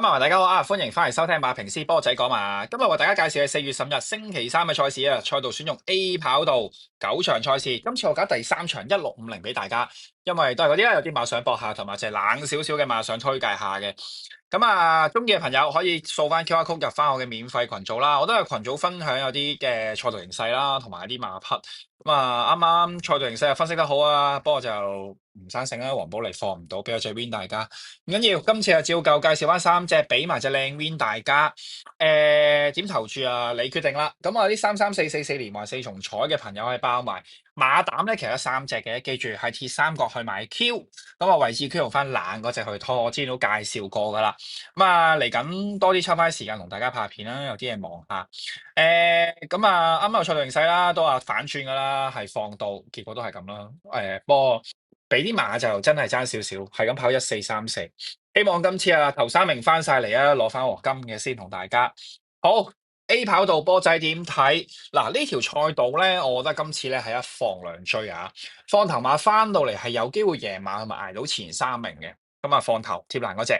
位網民大家好啊，歡迎翻嚟收聽馬平斯波仔講馬。今日為大家介紹嘅4月10日星期三嘅賽事啊，賽道選用 A 跑道9場賽事。今次我揀第3場1650俾大家，因為都係嗰啲啦，有啲馬想搏下，同埋就係冷少少嘅馬想推介下嘅。咁啊，中意嘅朋友可以掃翻 QR code 入翻我嘅免費群組啦。我都係群組分享有啲嘅賽道形勢啦，同埋一啲馬匹。咁啊，啱啱賽道形勢又分析得好啊，不過就唔生性啦，黃寶嚟放唔到，俾我最 win 大家。唔緊要，今次啊照舊介紹翻3隻，俾埋隻靚 win 大家。點投注啊？你決定啦。咁啊，啲33444連環4重彩嘅朋友可以包埋馬膽咧，其實有3隻嘅，記住係鐵三角去買 Q。咁啊，位置 Q 用翻冷嗰隻去拖，我之前都介紹過噶啦。咁啊，嚟緊多啲抽翻時間同大家拍片啦，有啲嘢望下。咁啊，啱啱有賽道形勢啦，都話反轉噶啦，係放到，結果都係咁啦。不過俾啲馬就真係爭少少，係咁跑1434。希望今次啊頭3名翻晒嚟啊，攞翻黃金嘅先同大家。好 A 跑道波仔點睇？嗱，呢條賽道咧，我覺得今次咧係一放兩追啊，放頭馬翻到嚟係有機會贏馬同埋捱到前3名嘅。咁啊，放頭貼欄嗰隻。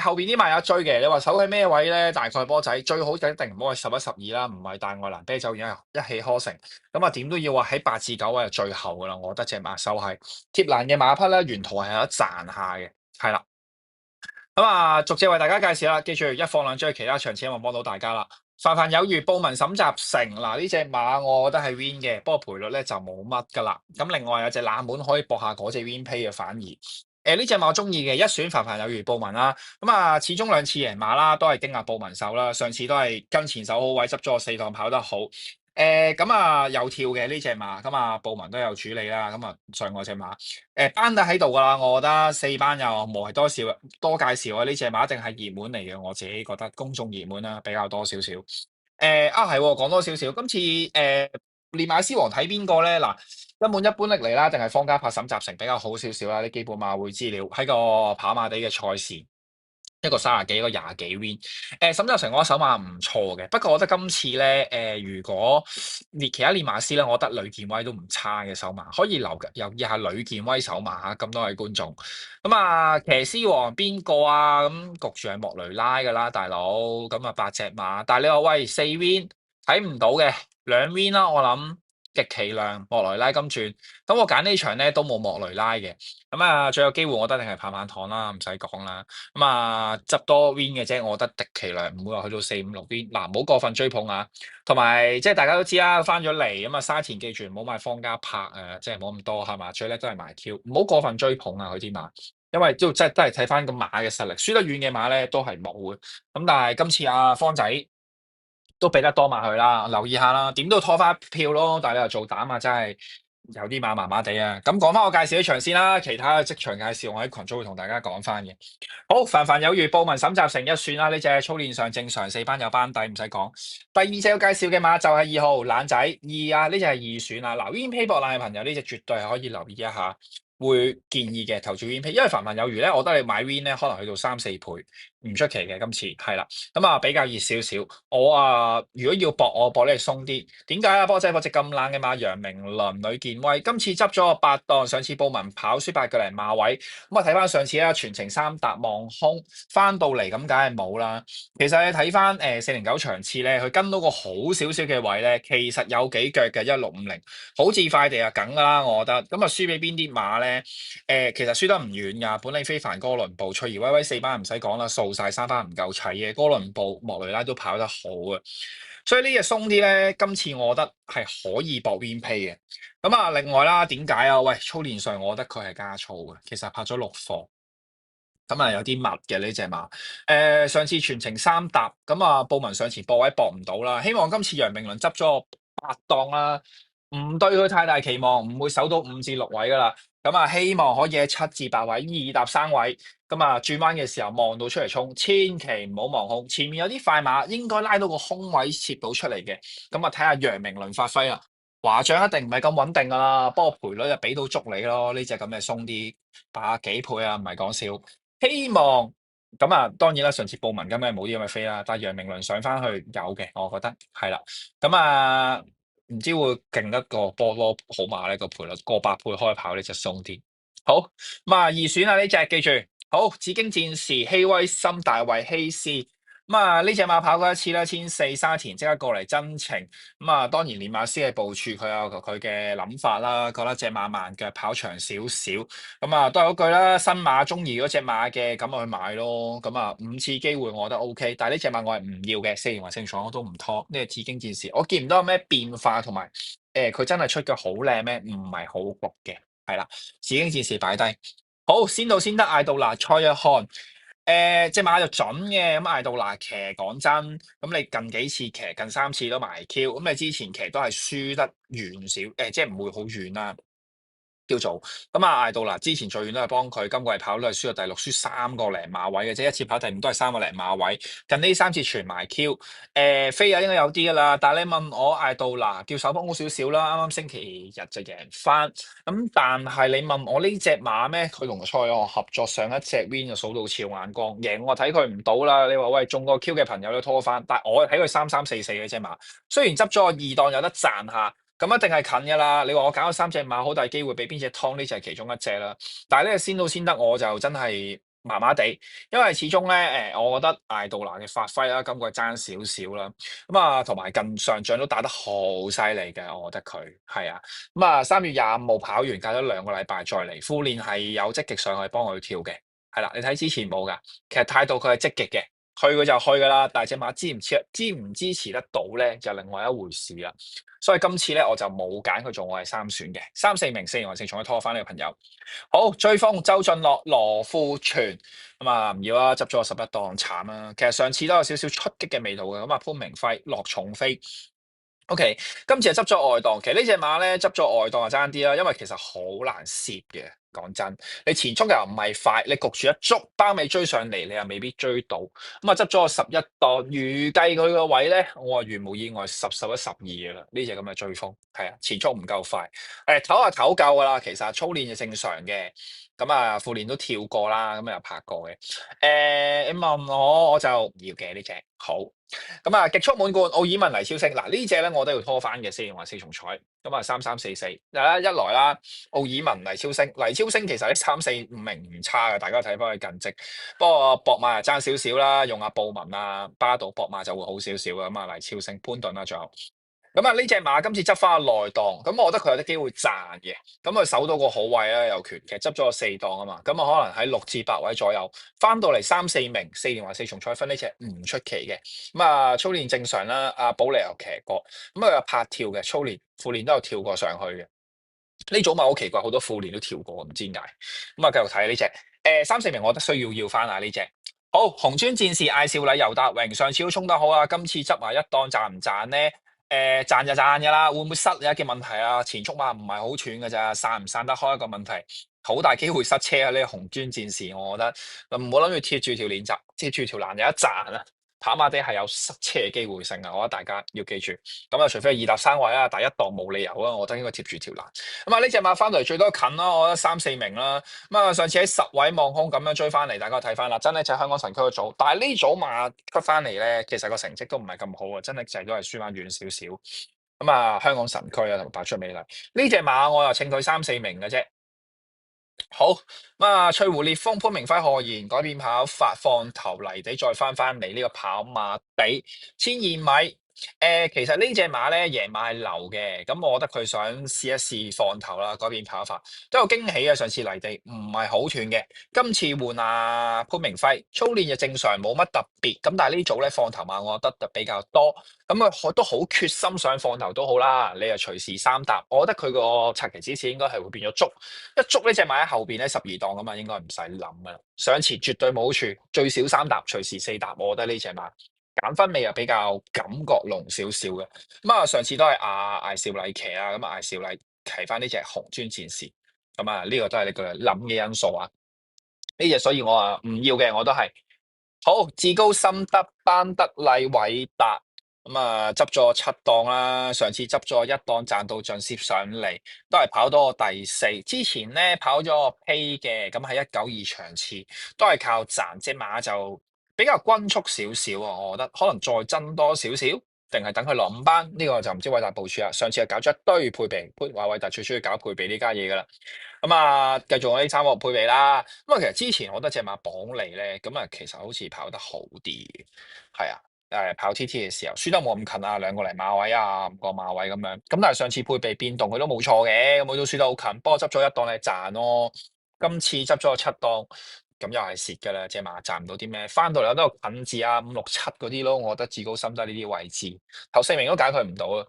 後邊啲馬有一追嘅，你話守喺咩位咧？大概波仔最好就一定唔好係11、12啦，唔係大愛蘭啤酒已經一氣呵成。咁啊，點都要話喺8至9位係最後噶啦。我覺得隻馬收係貼欄嘅馬匹咧，沿途係有得賺下嘅，係啦。咁啊，逐隻為大家介紹啦。記住一放兩追，其他場次希望幫到大家啦。凡凡有餘，報文審集成嗱，呢隻馬我覺得係 win 嘅，不過賠率咧就冇乜噶啦。咁另外有隻冷門可以搏下嗰隻 win pay 嘅反而。呢隻馬我中意嘅，一選凡凡有餘報文啦。咁啊，始終2次贏馬啦，都係經壓報文手啦。上次都係跟前手好位，執咗個4檔跑得好。咁啊有跳嘅呢隻馬，咁啊報文都有處理啦。咁啊上嗰隻馬，班底喺度噶啦，我覺得4班又無謂多介紹啊。呢隻馬一定係熱門嚟嘅，我自己覺得公眾熱門啦，比較多少少。係講多少少，今次練馬師王睇邊個咧？嗱，一滿一般拎嚟啦，定係方家柏沈集成比較好少少啦？啲基本馬會資料喺個跑馬地嘅賽事。一個30幾，一個20幾 win。沈集成我手馬唔錯嘅，不過我覺得今次咧，如果其他練馬師咧，我覺得呂健威都唔差嘅手馬，可以留意下呂健威手馬嚇。咁多位觀眾，咁啊騎師王邊個啊？咁焗住係莫雷拉噶啦，大佬。咁啊8隻馬，但係你話喂4 win 睇唔到嘅2 win 啦，我諗極其量莫雷拉金轉。咁我揀呢場咧都冇莫雷拉嘅。咁啊最有機會我覺得一定係棒棒糖啦，唔使講啦。咁啊，執多 win 嘅啫，我覺得極其量唔會話去到4、5、6 win。嗱，唔好過分追捧啊。同埋即係大家都知啦，翻咗嚟咁啊，沙田記住唔好買方家柏即係冇咁多係嘛，最叻都係買 Q，唔好過分追捧啊佢啲馬，因為都真係都係睇翻個馬嘅實力，輸得遠嘅馬咧都係冇嘅。咁但係今次阿方仔都俾得多馬佢啦，留意下啦，點都拖翻一票咯。但係你又做膽啊，真係有啲馬麻麻地啊。咁講翻我介紹呢場先啦，其他嘅即場介紹我喺群組會同大家講翻嘅。好，凡凡有餘，報文審集成一選啦。呢隻操練上正常，4班有班底，唔使講。第2隻要介紹嘅馬就係2號懶仔2啊，呢隻係2選啊。嗱，Win Pay 博爛嘅朋友，呢隻絕對係可以留意一下，會建議嘅投注 Win Pay，因為凡凡有餘咧，我覺得你買 Win 咧可能去到3、4倍，唔出奇嘅。今次係啦，咁啊比較熱少少。我如果要搏，我搏咧鬆啲。點解啊？波仔搏隻咁冷嘅馬，楊明倫、呂健威，今次執咗個8檔，上次報文跑輸8個零馬位。咁啊睇翻上次啦，全程3搭望空，翻到嚟咁梗係冇啦。其實你睇翻409場次咧，佢跟到個好少少嘅位咧，其實有幾腳嘅1650，好似快地啊梗噶啦，我覺得。咁啊輸俾邊啲馬咧？其實輸得唔遠㗎，本領非凡、哥倫布、翠兒威威4班唔使講啦，掃晒3班唔夠齊嘅，哥倫布、莫雷拉都跑得好啊。所以呢隻鬆啲咧，今次我覺得係可以搏 win pay 嘅。咁啊，另外啦，點解啊？喂，操練上我覺得佢係加粗嘅，其實拍咗6課，咁啊有啲密嘅呢隻馬。上次全程3搭，咁啊報文上前搏位搏唔到啦。希望今次楊明倫執咗個8檔啦，唔對佢太大期望，唔會守到5至6位噶啦。咁啊，希望可以喺7至8位，2搭3位。咁啊，轉彎嘅時候望到出嚟衝，千祈唔好望空。前面有啲快馬，應該拉到個空位切到出嚟嘅。咁啊，睇下楊明倫發揮啦。華將一定唔係咁穩定噶啦，不過賠率就俾到足你咯。呢隻咁嘅鬆啲，80幾倍啊，唔係講笑。希望咁啊，當然啦，上次報文咁嘅冇啲咁嘅飛啦，但係楊明倫上翻去有嘅，我覺得係啦。咁啊，唔知會勁得個波羅好馬呢個賠率過8倍開跑呢隻鬆啲。好咁啊，2選啊呢隻，記住好，紫荊戰士希威森大衛希斯，呢隻馬跑過一次啦，1400沙田即刻過嚟真情，當然練馬師嘅部署佢有佢嘅諗法啦，覺得隻馬慢腳跑長少少，都係嗰句啦，新馬中意嗰隻馬嘅咁我去買咯，5次機會我覺得 OK，但係呢隻馬我係唔要嘅，4年或勝賽我都唔拖，呢個紫荊戰士我見唔到有咩變化同埋佢真係出腳好靚咩？唔係好焗嘅，係啦，紫荊戰士擺低。好，先到先得，艾杜拿蔡約翰，隻馬就準嘅，艾杜拿騎講真，咁你近幾次騎，近3次都埋 Q，咁你之前騎都係輸得遠少，即係唔會好遠啦。叫做艾杜拿之前最遠都係幫佢，今季跑都係輸到第六，輸3個零馬位嘅啫，一次跑第5都係3個零馬位。近呢3次全埋 Q，飛啊應該有啲噶啦。但係你問我艾杜拿叫手風好少少啦，啱啱星期日就贏翻。但係你問我呢隻馬咩？佢同蔡我合作上一隻 win 就數到俏眼光，贏我睇佢唔到啦。你話喂中個 Q 嘅朋友都拖翻，但係我睇佢3344嘅隻馬，雖然執咗個2檔有得賺下。咁一定係近㗎啦！你話我揀咗3隻馬，好大機會俾邊隻湯？呢隻係其中一隻啦。但係呢先到先得，我就真係麻麻地，因為始終咧我覺得艾杜拿嘅發揮啦，今季爭少少啦。同埋近上仗都打得好犀利嘅，我覺得佢係啊。3月25號跑完，隔咗2個禮拜再嚟，副練係有積極上去幫佢跳嘅，係啦。你睇之前冇㗎，其實態度佢係積極嘅。去佢就去㗎啦，但係隻馬支持得到咧，就另外一回事啦。所以今次咧我就冇揀佢做我係3選嘅，3、4名4年運勝重可拖翻呢個朋友。好，追風周俊樂羅富全唔要啦，執咗11檔慘啦。其實上次都有少少出擊嘅味道嘅，潘明輝落重飛。O.K. 今次係執咗外檔，其實呢隻馬咧執咗外檔就爭啲啦，因為其實好難攝嘅。講真，你前速又唔係快，你焗住一捉包尾追上嚟，你又未必追到。執咗個11檔，預計佢個位咧，我話如無意外10、11、12嘅啦。呢隻咁嘅追風係啊，前速唔夠快，唞下唞夠噶啦。其實操練就正常嘅，副練都跳過啦，咁又拍過嘅。你問我就唔要嘅呢隻好。極速滿貫，奧爾文黎超星嗱呢隻咧我都要拖翻嘅4年或4重彩，3344一來啦，奧爾文黎超星其實呢3、4、5名唔差嘅，大家睇翻佢近績，不過博馬又爭少少啦，用阿布文啊巴度博馬就會好少少嘅，黎超星潘頓啦仲有。呢隻馬今次執翻個內檔，我覺得佢有啲機會賺嘅。佢守到個好位啦，有權其實執咗個4檔啊嘛，可能喺6至8位左右，翻到嚟3、4名4年或4重彩分呢隻唔出奇嘅。操練正常啦，阿保利又騎過，佢有拍跳嘅操練，副練都有跳過上去嘅。呢組馬好奇怪，好多副練都跳過，唔知點解。繼續睇呢隻3、4名，我覺得需要翻啊呢隻。好，紅磚戰士艾少禮尤達榮上次都衝得好啊，今次執埋一檔賺唔賺呢？賺就賺㗎啦，會唔會塞有一嘅問題啊？前速馬唔係好斷㗎咋，散唔散得開一個問題，好大機會塞車啊！呢個紅磚戰士，我覺得唔好諗住貼住條鏈閘，貼住條欄有一賺啊！跑馬地係有塞車嘅機會性啊！我覺得大家要記住，除非係2搭3位啊，第一檔冇理由啊，我覺得應該貼住條欄。呢隻馬翻嚟最多近啦，我覺得3、4名啦。上次喺10位望空咁樣追翻嚟，大家睇翻啦，真係就係香港神區嘅組，但係呢組馬出翻嚟咧，其實個成績都唔係咁好啊，真係就係都係輸翻遠少少。香港神區啊，同白出美麗呢隻馬，我又稱佢3、4名嘅啫。好，翠湖烈風潘明輝賀賢改變跑法放頭泥地再翻嚟呢個跑馬地1200米。其實呢隻馬咧贏馬係流嘅，我覺得佢想試一試放頭啦，改變跑法都有驚喜啊！上次泥地唔係好斷嘅，今次換潘明輝操練就正常冇乜特別，但係呢組咧放頭馬我覺得比較多，都好決心想放頭都好啦，你又隨時3搭，我覺得佢個策騎指示應該係會變咗捉，一捉呢隻馬喺後邊咧12檔咁啊，應該唔使諗噶啦，上前絕對冇好處，最少3搭，隨時4搭，我覺得呢隻馬。減分味又比較感覺濃少少嘅，上次都係艾少禮騎啊，艾少禮騎翻呢隻紅磚戰士，呢個都係你個諗嘅因素啊，呢隻所以我唔要嘅，我都係好至高深得班德禮偉達，執咗7檔啦，上次執咗1檔賺到盡攝上嚟，都係跑多個第4，之前咧跑咗個 P 嘅，喺192場次都係靠賺，隻馬就。比較均速少少啊，我覺得可能再增多少少，定係等佢落五班？呢個就唔知偉達部署啦。上次係搞咗一堆配備，話偉達最中意搞配備呢家嘢噶啦。咁啊，繼續我呢三個配備啦。咁啊，其實之前我覺得隻馬綁嚟咧，咁啊，其實好似跑得好啲嘅，係啊。跑 TT 嘅時候，輸得冇咁近啊，2個嚟馬位啊，5個馬位咁樣。咁但係上次配備變動佢都冇錯嘅，咁佢都輸得好近。不過執咗一檔你賺咯，今次執咗個七檔，咁又係蝕㗎啦，隻馬賺唔到啲咩。翻到嚟都有近字啊，5、6、7嗰啲咯。我覺得至高深得呢啲位置，頭4名都揀佢唔到啊。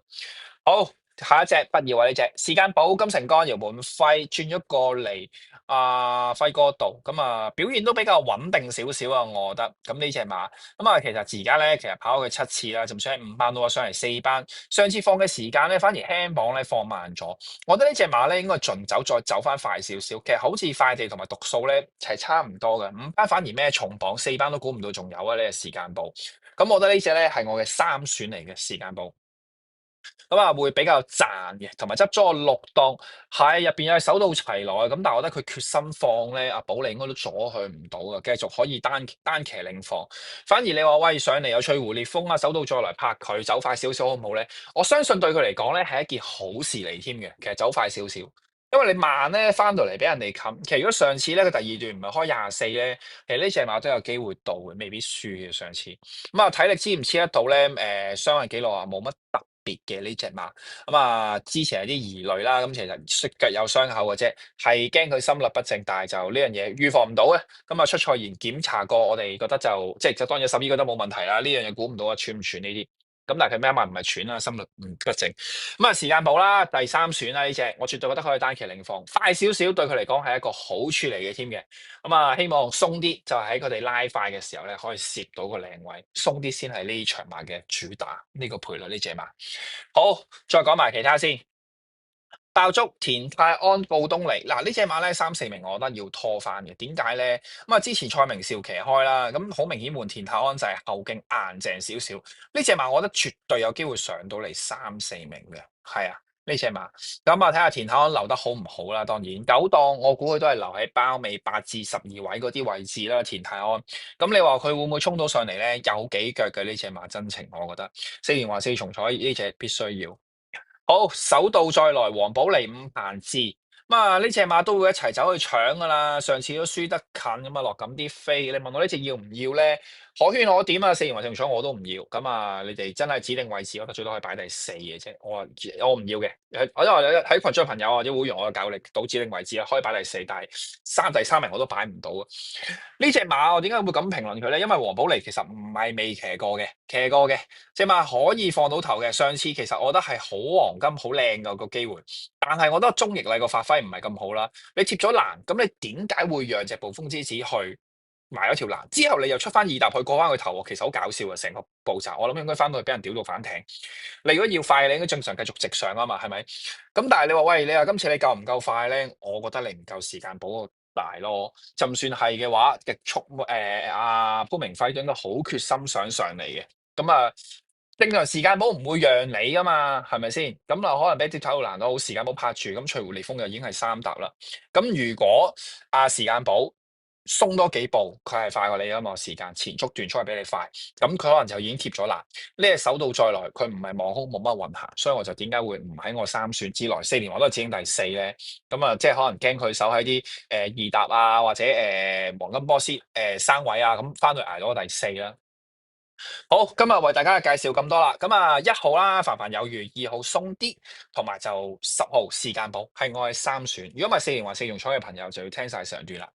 好，下一隻不要啊！呢隻時間寶金城干姚滿輝轉咗過嚟輝哥度，咁啊表現都比較穩定少少啊，我覺得。咁呢隻馬咁啊，其實而家咧其實跑咗佢7次啦，就算喺5班到啊上嚟4班。上次放嘅時間咧，反而輕磅咧放慢咗。我覺得呢隻馬咧應該盡走再走翻快少少。其實好似快地同埋讀數咧係差唔多嘅，5班反而咩重磅，4班都估唔到仲有啊呢隻時間寶。咁我覺得呢隻咧係我嘅3選嚟嘅時間寶。咁啊，會比較賺嘅，同埋執咗個6檔，係入邊有手到齊來，咁但係我覺得佢決心放咧，阿保利應該都阻佢唔到嘅，繼續可以單騎領放。反而你話喂上嚟有翠湖烈風啊，手到再來拍佢走快少少好唔好咧？我相信對佢嚟講咧係一件好事嚟添嘅，其實走快少少。因為你慢咧，翻到嚟俾人哋冚。其實如果上次咧佢第二段唔係開24咧，其實呢隻馬都有機會到嘅，未必輸嘅上次。咁啊，體力黐唔黐得到咧？傷患記錄啊，冇乜特別嘅呢隻馬。咁啊，之前有啲疑慮啦，咁其實摔腳有傷口嘅啫，係驚佢心律不正，但係就呢樣嘢預防唔到嘅。咁啊，出賽前檢查過，我哋覺得就當然獸醫覺得冇問題啦。呢樣嘢估唔到啊，喘唔喘呢啲？咁但係佢咩馬唔係喘啦，心律不正。咁啊，時間寶啦，第3選啦呢隻，我絕對覺得可以單騎領放，快少少對佢嚟講係一個好處嚟嘅添嘅。咁啊，希望鬆啲就係喺佢哋拉快嘅時候咧，可以攝到個靚位，鬆啲先係呢場馬嘅主打，呢個賠率呢隻馬。好，再講埋其他先。爆竹田泰安告東尼嗱呢隻馬咧3、4名，我覺得要拖翻嘅。點解咧？咁啊，之前蔡明紹騎開啦，咁好明顯換田泰安就係後勁硬淨少少。呢隻馬我覺得絕對有機會上到嚟3、4名嘅。係啊，呢隻馬咁啊，睇下田泰安留得好唔好啦。當然9檔我估佢都係留喺包尾8至12位嗰啲位置啦。田泰安咁你話佢會唔會衝到上嚟咧？有幾腳嘅呢隻馬真情，我覺得4連環4重彩呢隻必須要。好，手到再來，黃寶嚟5彭志，咁啊呢隻馬都會一齊走去搶噶啦。上次都輸得近咁啊，落咁啲飛。你問我呢隻要唔要咧？可圈可點啊，4連環4重彩我都唔要。咁啊，你哋真係指定位置，我覺得最多可以擺第4嘅啫。我唔要嘅，我因為喺群組嘅朋友或者會員，我教你到指定位置啊，可以擺第4，但係第三名我都擺唔到啊。呢隻馬我點解會咁評論佢咧？因為黃寶嚟其實唔係未騎過嘅，騎過嘅隻馬可以放到頭嘅。上次其實我覺得係好黃金、好靚嘅個機會，但係我覺得鍾易禮個發揮唔係咁好啦。你貼咗欄，咁你點解會讓隻暴風之子去埋咗條欄？之後你又出翻二踏去過翻佢頭喎，其實好搞笑啊！成個步驟，我諗應該翻到去俾人屌到反艇。你如果要快，你應該正常繼續直上啊嘛，係咪？咁但係你話喂，你話今次你夠唔夠快咧？我覺得你唔夠時間保個大咯。就算係嘅話，極速阿潘明輝都應該好決心想上嚟嘅。咁啊，正常時間保唔會讓你噶嘛，係咪先？咁啊，可能俾啲體育欄都好時間保拍住，咁翠湖烈風就已經係3踏啦。咁如果時間保鬆多幾步，佢係快過你啊嘛，時間前速段速係比你快，咁佢可能就已經貼咗欄。呢隻手到再來，佢唔係望空冇乜運行，所以我就點解會唔喺我3選之內？4連我都係指定第4咧。咁啊，即係可能驚佢守喺啲二搭啊，或者黃金波斯生位啊，咁翻去捱到第4啦。好，今日為大家介紹咁多啦。咁啊，1號啦，凡凡有餘；2號鬆啲，同埋就10號時間寶係我嘅3選。如果唔係4連環4重彩嘅朋友，就要聽晒上段啦。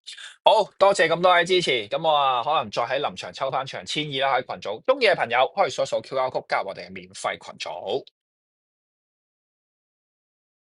好多謝咁多位支持。咁我可能再喺臨場抽翻場千二啦，喺群組中意嘅朋友可以掃掃 QR code 加入我哋嘅免費群組。